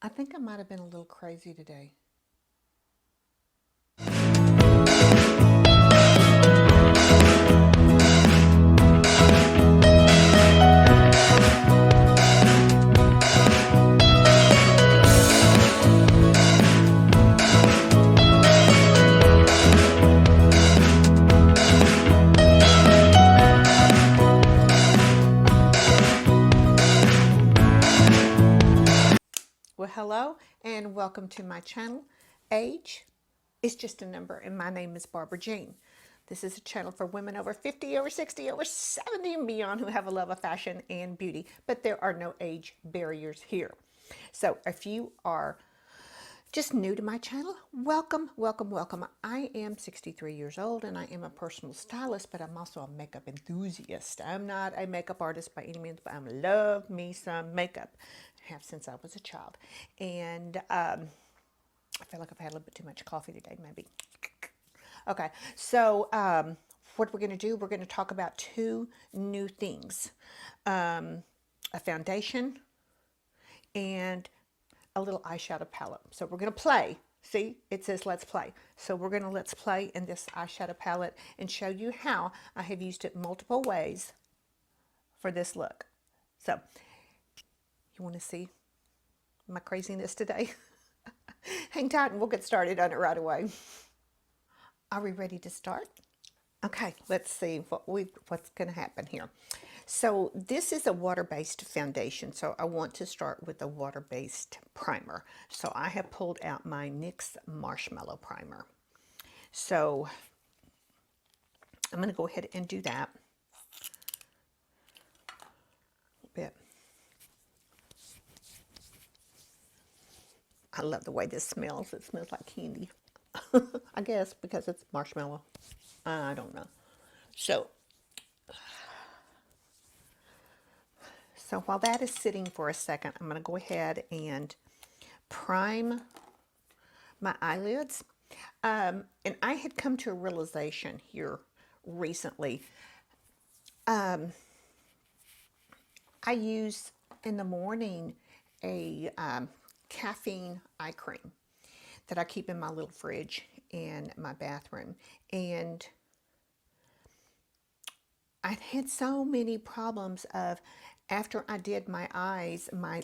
I think I might have been a little crazy today. Well, hello and welcome to my channel. Age is just a number, and my name is Barbara Jean. This is a channel for women over 50, over 60, over 70 and beyond who have a love of fashion and beauty, but there are no age barriers here. So if you are just new to my channel, welcome, welcome, welcome. I am 63 years old and I am a personal stylist, but I'm also a makeup enthusiast. I'm not a makeup artist by any means, but I love me some makeup. I have since I was a child. And I feel like I've had a little bit too much coffee today, maybe. Okay, so what we're going to do, we're going to talk about two new things. A foundation and a little eyeshadow palette. So we're going to play. See, it says let's play. So we're going to let's play in this eyeshadow palette and show you how I have used it multiple ways for this look. So you want to see my craziness today? Hang tight and we'll get started on it right away. Are we ready to start? Okay, let's see what's going to happen here. So this is a water-based foundation, so I want to start with a water-based primer. So I have pulled out my NYX Marshmallow Primer. So I'm going to go ahead and do that. A bit. I love the way this smells. It smells like candy. I guess because it's marshmallow. I don't know. So while that is sitting for a second, I'm going to go ahead and prime my eyelids. And I had come to a realization here recently. I use in the morning a caffeine eye cream that I keep in my little fridge in my bathroom. And I had so many problems of after I did my eyes, my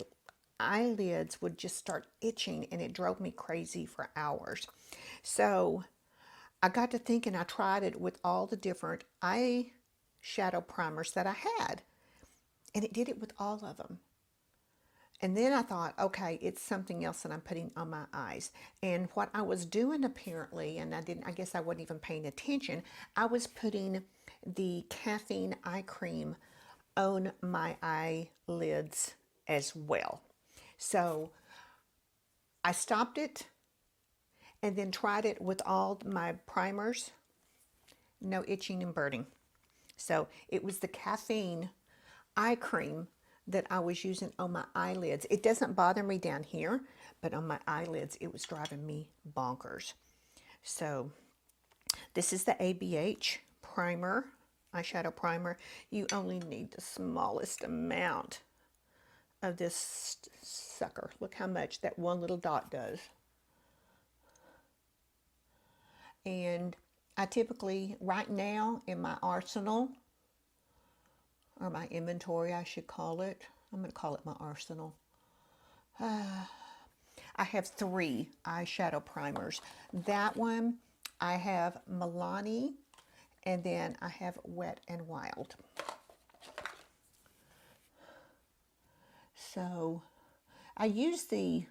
eyelids would just start itching and it drove me crazy for hours. So I got to thinking, I tried it with all the different eyeshadow primers that I had, and it did it with all of them. And then I thought, okay, it's something else that I'm putting on my eyes. And what I was doing apparently, and I guess I wasn't even paying attention, I was putting the caffeine eye cream on my eyelids as well. So I stopped it and then tried it with all my primers. No itching and burning. So it was the caffeine eye cream that I was using on my eyelids. It doesn't bother me down here, but on my eyelids, it was driving me bonkers. So this is the ABH primer, eyeshadow primer. You only need the smallest amount of this sucker. Look how much that one little dot does. And I typically, right now in my arsenal, or my inventory, I should call it. I'm going to call it my arsenal. I have 3 eyeshadow primers. That one, I have Milani, and then I have Wet and Wild. So I used the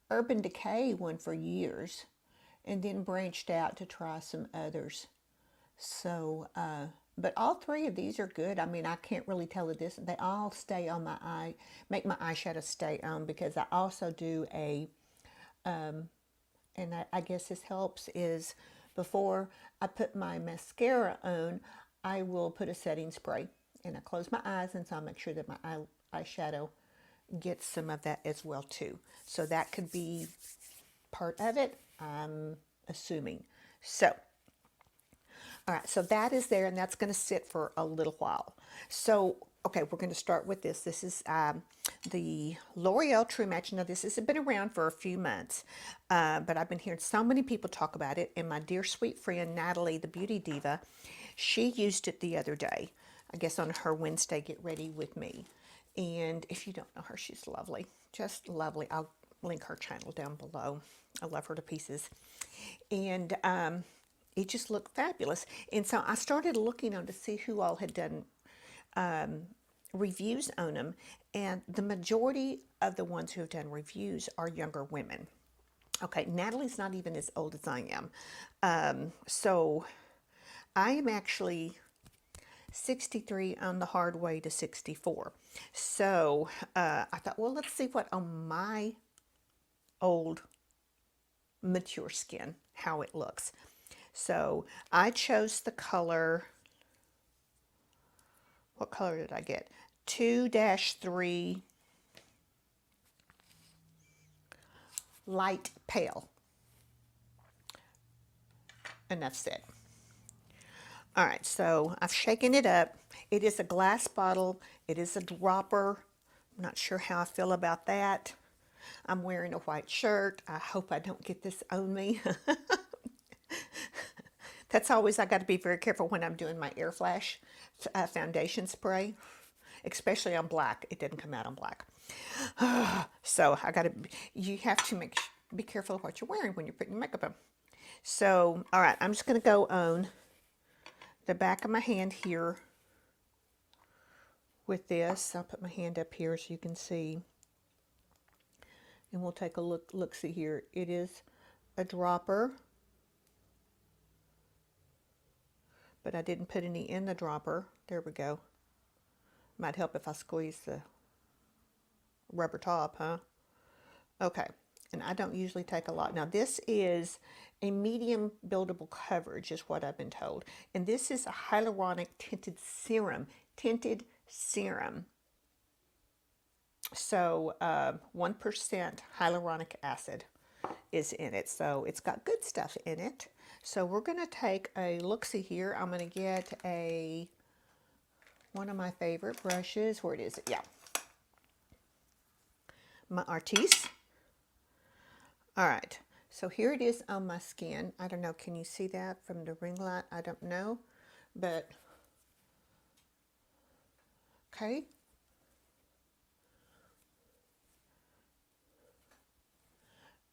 Urban Decay one for years, and then branched out to try some others. So, but all 3 of these are good. I mean, I can't really tell the difference. They all stay on my eye, make my eyeshadow stay on, because I also do a, and I guess this helps, is before I put my mascara on, I will put a setting spray. And I close my eyes, and so I'll make sure that my eyeshadow gets some of that as well too. So that could be part of it, I'm assuming. So all right, so that is there, and that's going to sit for a little while. So Okay, we're going to start with this. This is the L'Oreal True Match. Now, this has been around for a few months, but I've been hearing so many people talk about it. And my dear sweet friend, Natalie, the Beauty Diva, she used it the other day, I guess on her Wednesday Get Ready With Me. And if you don't know her, she's lovely, just lovely. I'll link her channel down below. I love her to pieces. And it just looked fabulous. And so I started looking on to see who all had done reviews on them, and the majority of the ones who have done reviews are younger women. Okay, Natalie's not even as old as I am. So I am actually 63 on the hard way to 64. So I thought, well, let's see what on my old mature skin, how it looks. So I chose the color, what color did I get? 2-3 light pale. Enough said. All right, so I've shaken it up. It is a glass bottle. It is a dropper. I'm not sure how I feel about that. I'm wearing a white shirt. I hope I don't get this on me. That's always, I got to be very careful when I'm doing my air flash foundation spray, especially on black. It didn't come out on black. So I got to, you have to be careful of what you're wearing when you're putting your makeup on. So, all right, I'm just going to go on the back of my hand here with this. I'll put my hand up here so you can see. And we'll take a look-see here. It is a dropper, but I didn't put any in the dropper. There we go. Might help if I squeeze the rubber top, huh? Okay, and I don't usually take a lot. Now this is a medium buildable coverage is what I've been told. And this is a hyaluronic tinted serum. Tinted serum. So 1% hyaluronic acid is in it. So it's got good stuff in it. So we're going to take a look-see here. I'm going to get one of my favorite brushes. Where it is? Yeah. My Artiste. All right. So here it is on my skin. I don't know. Can you see that from the ring light? I don't know. But, okay.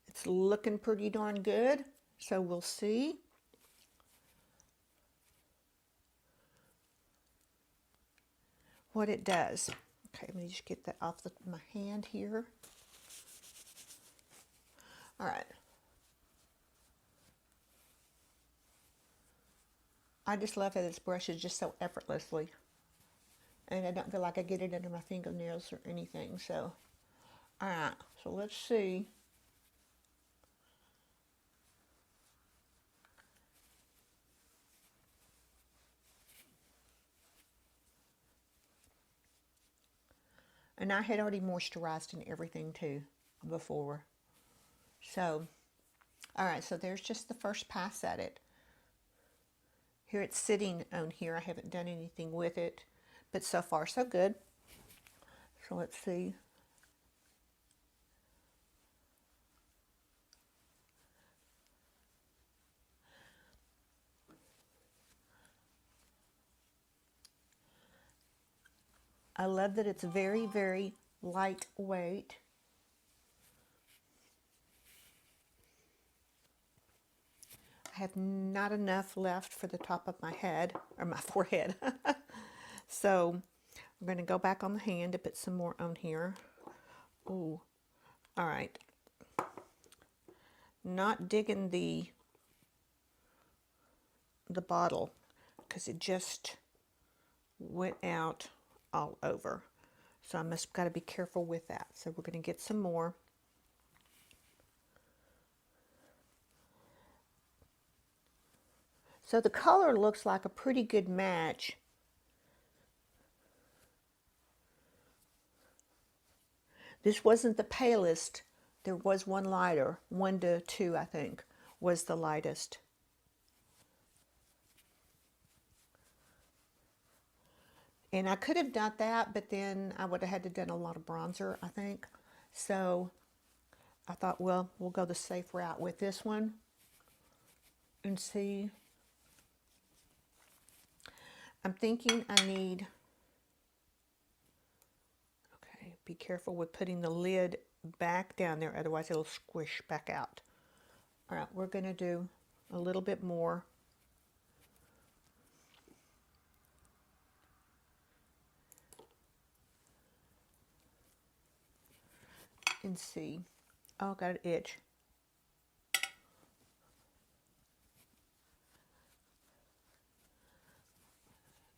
It's looking pretty darn good. So we'll see. What it does. Okay, let me just get that off my hand here. All right. I just love how this brushes just so effortlessly. And I don't feel like I get it under my fingernails or anything. So, all right. So let's see. And I had already moisturized and everything too before. So, all right. So there's just the first pass at it. Here it's sitting on here. I haven't done anything with it, but so far so good. So let's see. I love that it's very, very lightweight. I have not enough left for the top of my head, or my forehead. So I'm going to go back on the hand to put some more on here. Ooh, all right. Not digging the bottle because it just went out all over. So I must got to be careful with that. So we're going to get some more. So the color looks like a pretty good match. This wasn't the palest. There was one lighter. 1 to 2, I think, was the lightest. And I could have done that, but then I would have had to done a lot of bronzer, I think. So I thought, well, we'll go the safe route with this one and see. I'm thinking I need, okay, be careful with putting the lid back down there, otherwise it'll squish back out. All right, we're going to do a little bit more. And see. Oh, got an itch.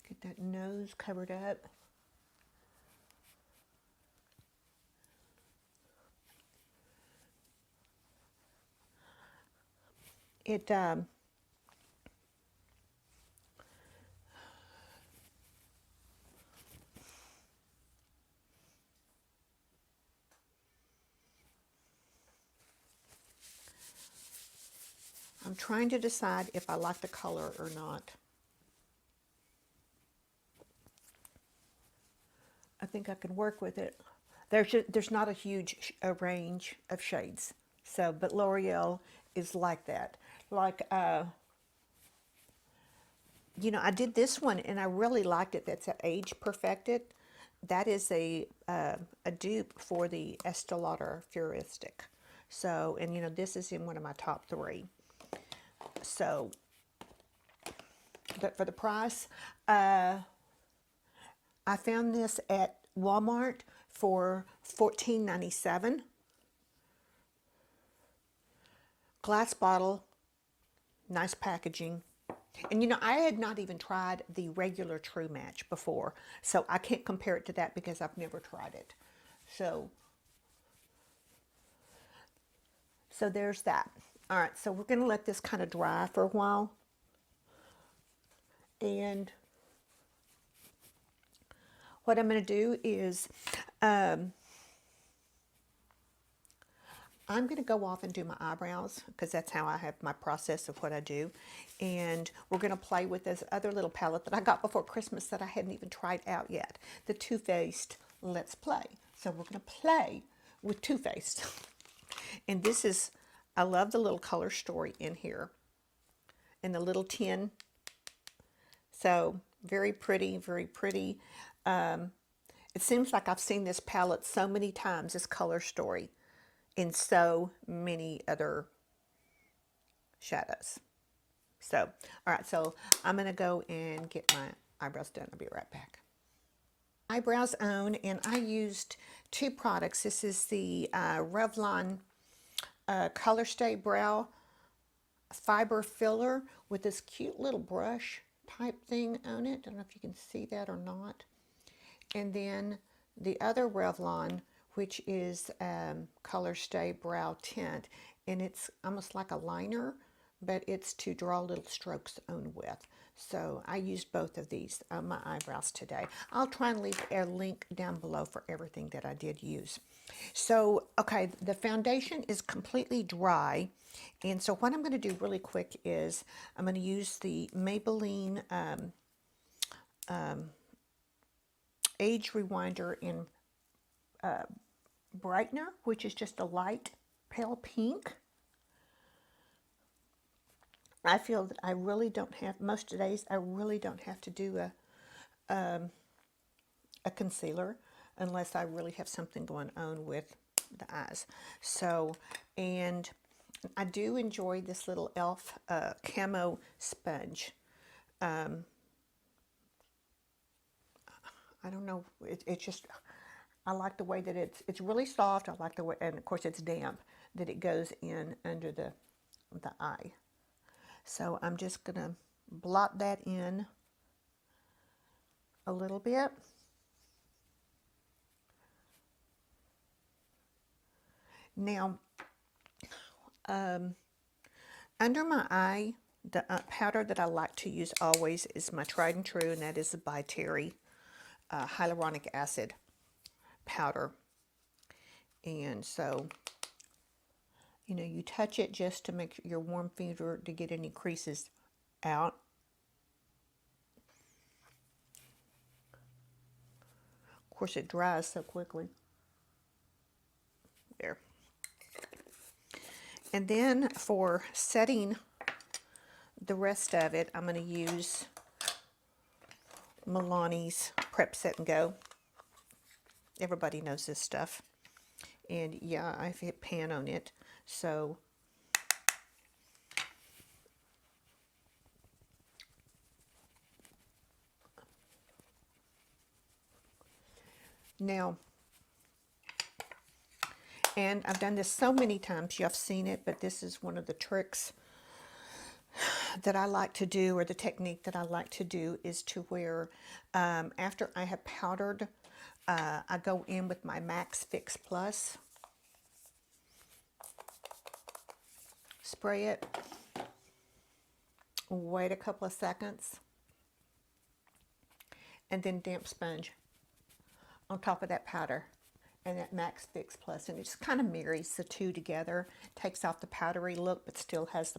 Get that nose covered up. It I'm trying to decide if I like the color or not. I think I can work with it. There's not a huge range of shades. So, but L'Oreal is like that. Like, you know, I did this one and I really liked it. That's an age perfected. That is a dupe for the Estee Lauder Futuristic. So, and you know, this is in one of my top 3. So, but for the price, I found this at Walmart for $14.97. Glass bottle, nice packaging. And you know, I had not even tried the regular True Match before, so I can't compare it to that because I've never tried it. So there's that. All right, so we're going to let this kind of dry for a while. And what I'm going to do is I'm going to go off and do my eyebrows because that's how I have my process of what I do. And we're going to play with this other little palette that I got before Christmas that I hadn't even tried out yet. The Too Faced Let's Play. So we're going to play with Too Faced. And this is, I love the little color story in here. And the little tin. So very pretty, very pretty. It seems like I've seen this palette so many times, this color story, in so many other shadows. So, all right, so I'm going to go and get my eyebrows done. I'll be right back. Eyebrows on, and I used 2 products. This is the Revlon Color Stay Brow Fiber Filler with this cute little brush type thing on it. I don't know if you can see that or not. And then the other Revlon, which is Color Stay Brow Tint, and it's almost like a liner, but it's to draw little strokes on with. So I used both of these on my eyebrows today. I'll try and leave a link down below for everything that I did use. So, okay, the foundation is completely dry, and so what I'm going to do really quick is I'm going to use the Maybelline Age Rewinder in Brightener, which is just a light pale pink. I feel that I really don't have, most days I really don't have to do a concealer unless I really have something going on with the eyes. So, and I do enjoy this little e.l.f. Camo sponge. I don't know, it's just, I like the way that it's really soft. I like the way, and of course it's damp, that it goes in under the eye. So I'm just going to blot that in a little bit. Now, under my eye, the powder that I like to use always is my tried and true, and that is the by Terry Hyaluronic Acid powder. And so, you know, you touch it just to make your warm finger to get any creases out. course, it dries so quickly. There. And then for setting the rest of it, I'm going to use Milani's Prep Set and Go. Everybody knows this stuff. And yeah, I've hit pan on it. So now, and I've done this so many times, you've seen it, but this is one of the tricks that I like to do, or the technique that I like to do, is to where after I have powdered, I go in with my Max Fix Plus, spray it, wait a couple of seconds, and then damp sponge on top of that powder and that Max Fix Plus, and it just kind of marries the two together, takes off the powdery look, but still has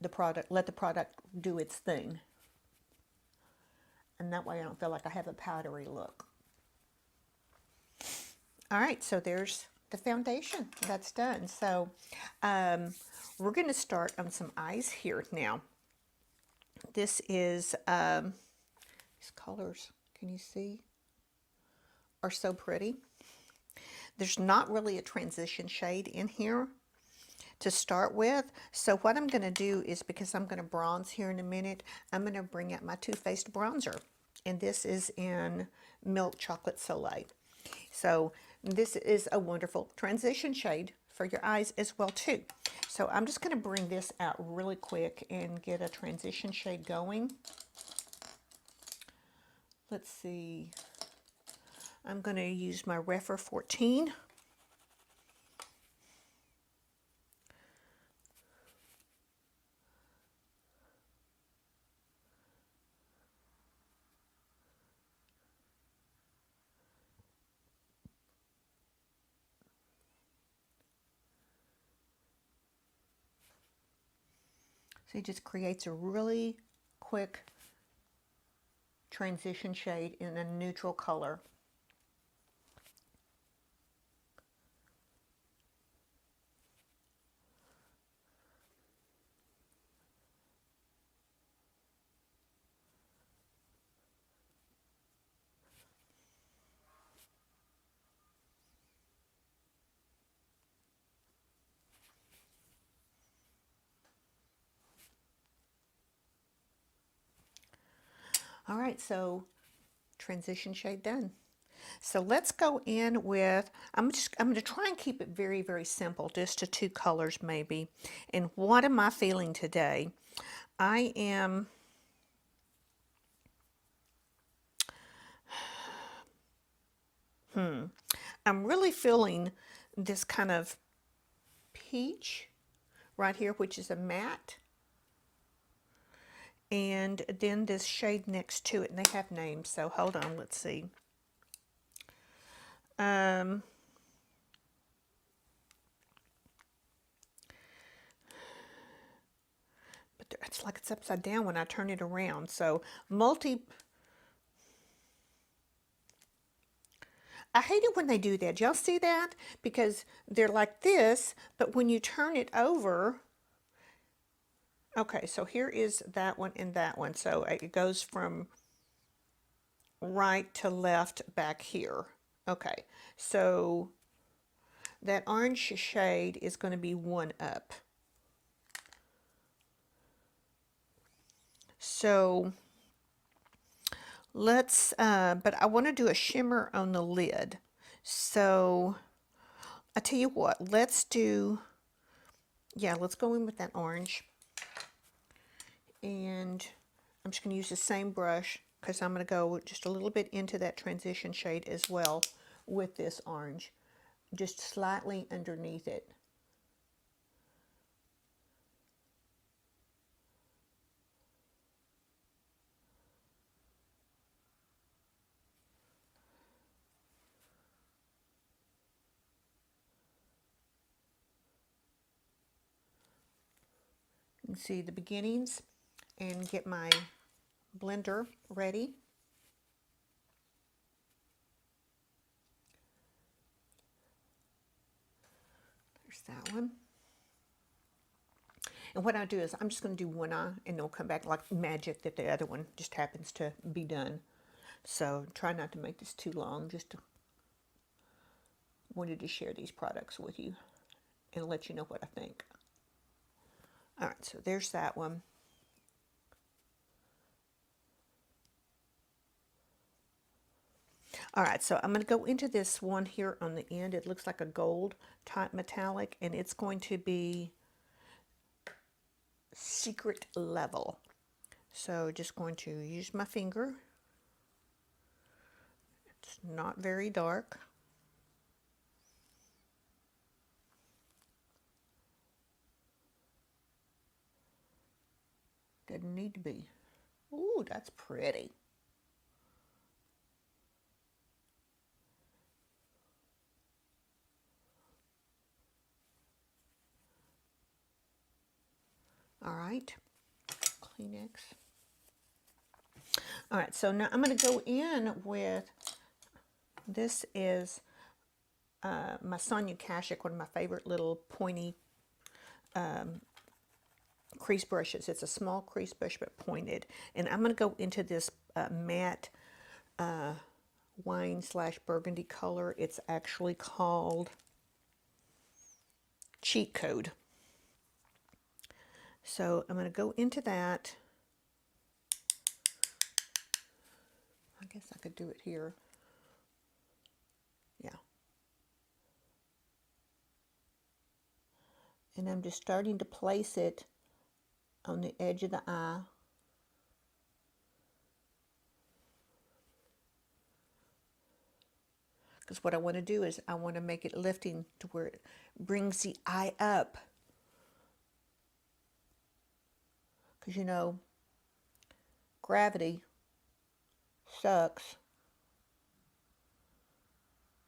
the product, let the product do its thing. And that way I don't feel like I have a powdery look. All right, so there's the foundation. That's done. So we're going to start on some eyes here now. This is, these colors, can you see, are so pretty. There's not really a transition shade in here to start with. So what I'm going to do is, because I'm going to bronze here in a minute, I'm going to bring out my Too Faced bronzer. And this is in Milk Chocolate Soleil. So this is a wonderful transition shade for your eyes as well too. So I'm just going to bring this out really quick and get a transition shade going. Let's see. I'm going to use my Refer 14. So it just creates a really quick transition shade in a neutral color. All right, so transition shade done. So let's go in with, I'm going to try and keep it very, very simple, just to two colors maybe. And what am I feeling today? I am, I'm really feeling this kind of peach right here, which is a matte. And then this shade next to it, and they have names, so hold on, let's see. But it's like it's upside down when I turn it around. So I hate it when they do that. Y'all see that? Because they're like this, but when you turn it over, okay, so here is that one and that one. So it goes from right to left back here. Okay, so that orange shade is going to be one up. So let's, but I want to do a shimmer on the lid. So I tell you what, let's do, yeah, let's go in with that orange. And I'm just going to use the same brush, because I'm going to go just a little bit into that transition shade as well with this orange, just slightly underneath it. You can see the beginnings, and get my blender ready. There's that one. And what I do is I'm just going to do one eye, and it'll come back like magic that the other one just happens to be done. So try not to make this too long. Just wanted to share these products with you and let you know what I think. All right, so there's that one. All right, so I'm going to go into this one here on the end. It looks like a gold type metallic, and it's going to be secret level. So just going to use my finger. It's not very dark. Doesn't need to be. Ooh, that's pretty. All right, Kleenex. All right, so now I'm going to go in with, this is my Sonia Kashuk, one of my favorite little pointy crease brushes. It's a small crease brush but pointed. And I'm going to go into this matte wine / burgundy color. It's actually called Cheat Code. So I'm going to go into that. I guess I could do it here. Yeah. And I'm just starting to place it on the edge of the eye. Because what I want to do is I want to make it lifting to where it brings the eye up. Because, you know, gravity sucks.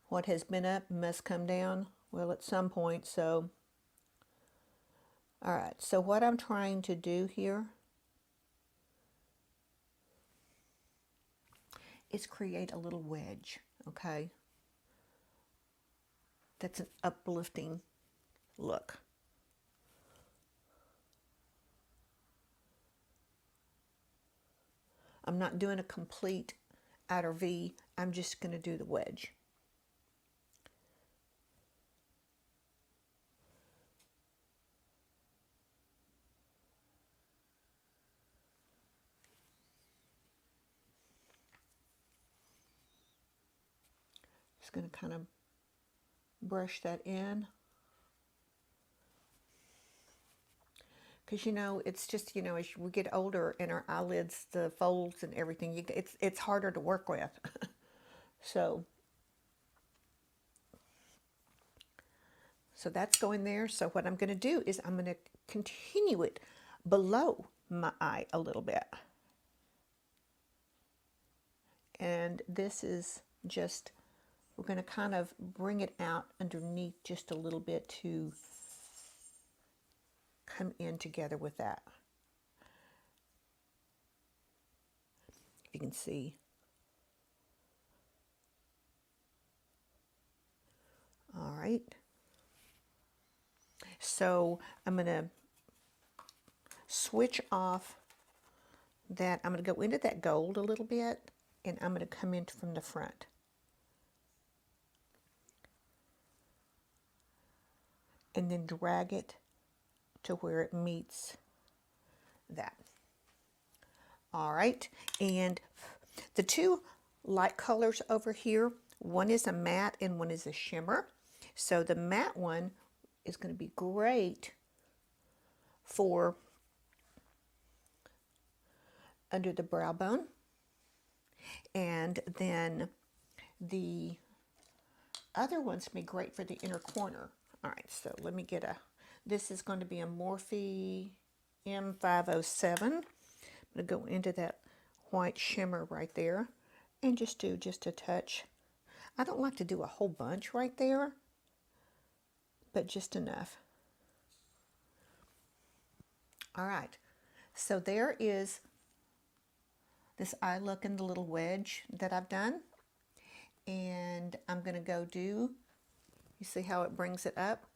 What has been up must come down. Well, at some point, so. All right, so what I'm trying to do here is create a little wedge, okay? That's an uplifting look. I'm not doing a complete outer V. I'm just going to do the wedge. Just going to kind of brush that in. Because, you know, it's just, you know, as we get older and our eyelids, the folds and everything, it's harder to work with. So that's going there. So what I'm going to do is I'm going to continue it below my eye a little bit. And this is just, we're going to kind of bring it out underneath just a little bit to come in together with that. If you can see. All right. So I'm going to switch off that. I'm going to go into that gold a little bit, and I'm going to come in from the front. And then drag it to where it meets that. All right, and the two light colors over here, one is a matte and one is a shimmer. So the matte one is going to be great for under the brow bone. And then the other one's going to be great for the inner corner. All right, so let me get this is going to be a Morphe M507. I'm going to go into that white shimmer right there and just do just a touch. I don't like to do a whole bunch right there, but just enough. All right, so there is this eye look and the little wedge that I've done. And I'm going to go do, you see how it brings it up?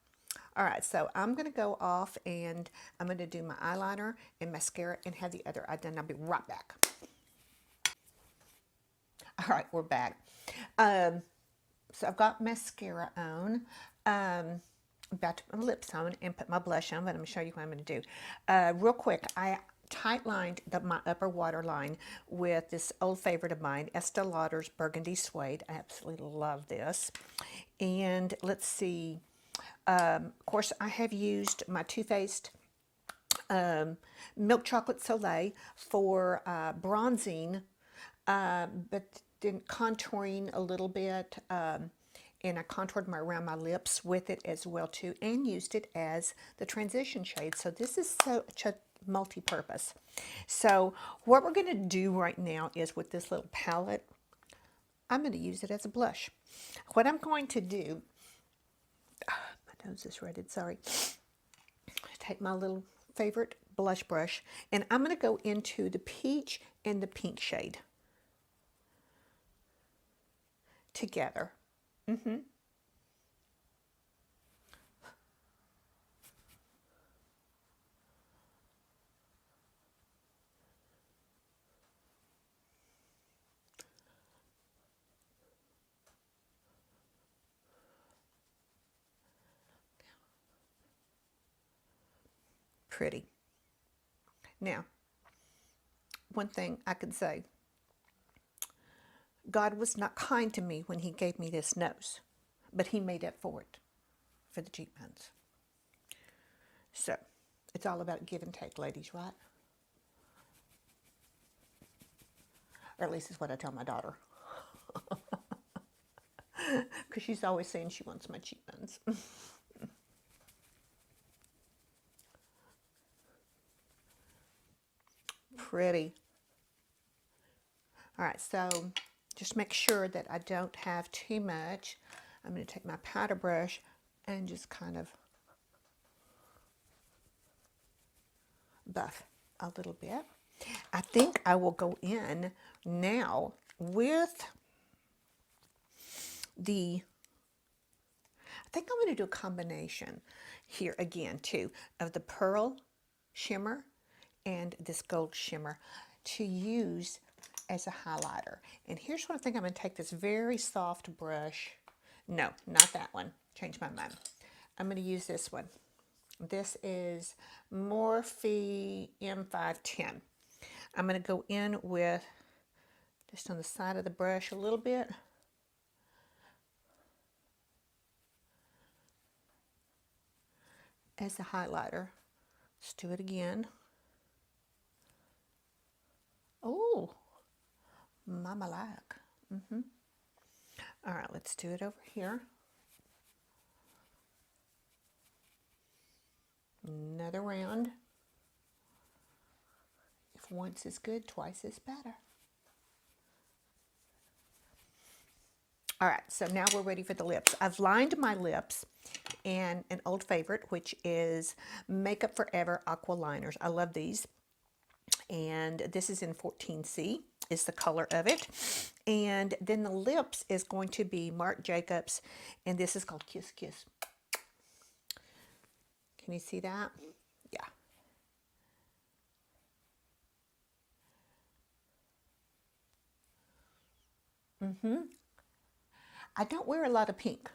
All right, so I'm going to go off and I'm going to do my eyeliner and mascara and have the other eye done. I'll be right back. All right, we're back. So I've got mascara on. About to put my lips on and put my blush on, but I'm going to show you what I'm going to do. Real quick, I tight lined my upper waterline with this old favorite of mine, Estee Lauder's Burgundy Suede. I absolutely love this. And let's see. Of course, I have used my Too Faced Milk Chocolate Soleil for bronzing, but then contouring a little bit. And I contoured around my lips with it as well too, and used it as the transition shade. So this is such a multi-purpose. So what we're going to do right now is with this little palette, I'm going to use it as a blush. What I'm going to do, my nose is reddened, sorry. Take my little favorite blush brush, and I'm going to go into the peach and the pink shade together. Pretty. Now, one thing I could say, God was not kind to me when he gave me this nose, but he made up for it for the cheekbones. So, it's all about give and take, ladies, right? Or at least it's what I tell my daughter. Because she's always saying she wants my cheekbones. Pretty. All right, so just make sure that I don't have too much. I'm going to take my powder brush and just kind of buff a little bit. I think I will go in now with I think I'm going to do a combination here again too of the pearl shimmer and this gold shimmer to use as a highlighter. And here's what I think. I'm going to take this very soft brush. No, not that one. Change my mind. I'm going to use this one. This is Morphe M510. I'm going to go in with just on the side of the brush a little bit. As a highlighter. Let's do it again. Oh, mama like. All right, let's do it over here. Another round. If once is good, twice is better. All right, so now we're ready for the lips. I've lined my lips in an old favorite, which is Makeup Forever Aqua Liners. I love these. And this is in 14C, is the color of it. And then the lips is going to be Marc Jacobs, and this is called Kiss Kiss. Can you see that? Yeah. I don't wear a lot of pink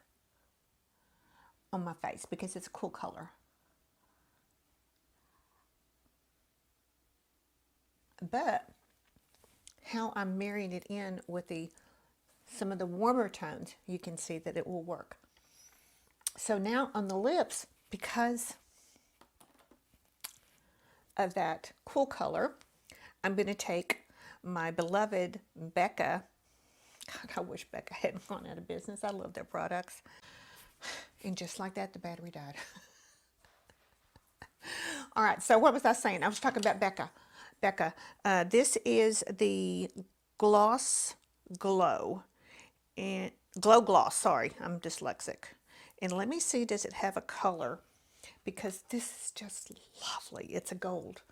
on my face because it's a cool color. But how I'm marrying it in with some of the warmer tones, you can see that it will work. So now on the lips, because of that cool color, I'm going to take my beloved Becca. God, I wish Becca hadn't gone out of business. I love their products. And just like that, the battery died. All right, so what was I saying? I was talking about Becca. Becca, this is the Gloss Glow. And Glow Gloss, sorry, I'm dyslexic. And let me see, does it have a color? Because this is just lovely. It's a gold.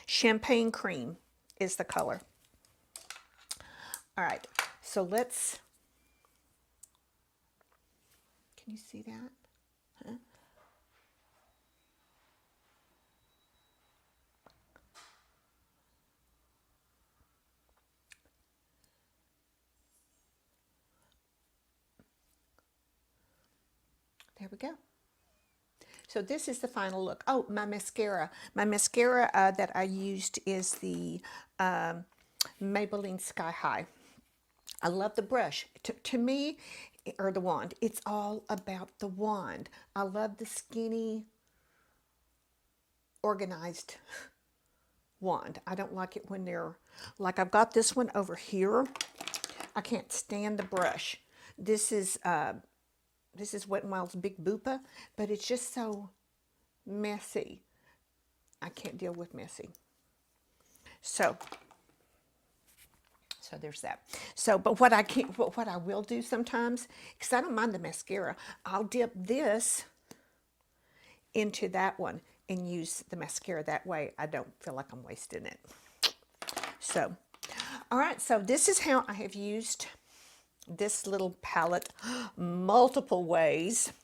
Champagne Cream is the color. All right, so let's Can you see that? Huh? There we go. So this is the final look. Oh, my mascara. My mascara that I used is the Maybelline Sky High. I love the brush. To me, or the wand, it's all about the wand. I love the skinny, organized wand. I don't like it when they're, like I've got this one over here. I can't stand the brush. This is Wet n Wild's Big Boopa, but it's just so messy. I can't deal with messy. So there's that. So, but what I will do sometimes, because I don't mind the mascara, I'll dip this into that one and use the mascara that way. I don't feel like I'm wasting it. So, all right, so this is how I have used this little palette multiple ways.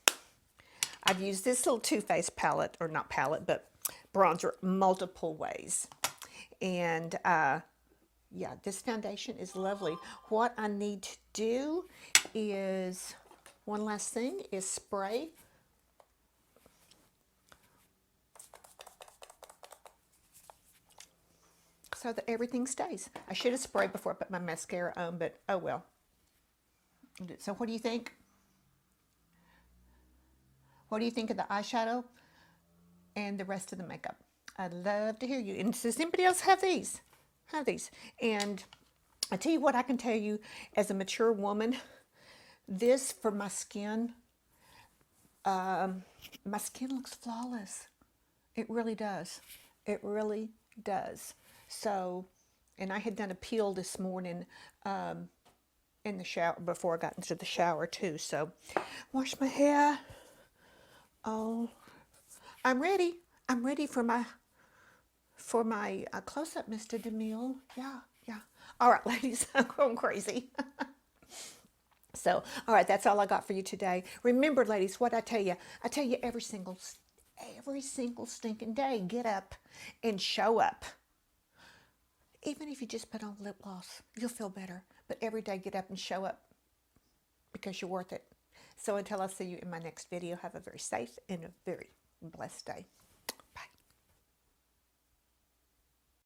I've used this little Too Faced palette, or not palette, but bronzer multiple ways. And yeah, this foundation is lovely. What I need to do is, one last thing, is spray. So that everything stays. I should have sprayed before I put my mascara on, but oh well. So what do you think? What do you think of the eyeshadow and the rest of the makeup? I'd love to hear you. And does anybody else have these? Have these? And I tell you what, I can tell you as a mature woman, this for my skin looks flawless. It really does. It really does. So, and I had done a peel this morning in the shower before I got into the shower too. So, wash my hair. Oh, I'm ready. I'm ready for my close-up, Mr. DeMille. Yeah, yeah. All right, ladies, I'm going crazy. So, all right, that's all I got for you today. Remember, ladies, what I tell you every single stinking day, get up and show up. Even if you just put on lip gloss, you'll feel better. But every day, get up and show up because you're worth it. So until I see you in my next video, have a very safe and a very blessed day.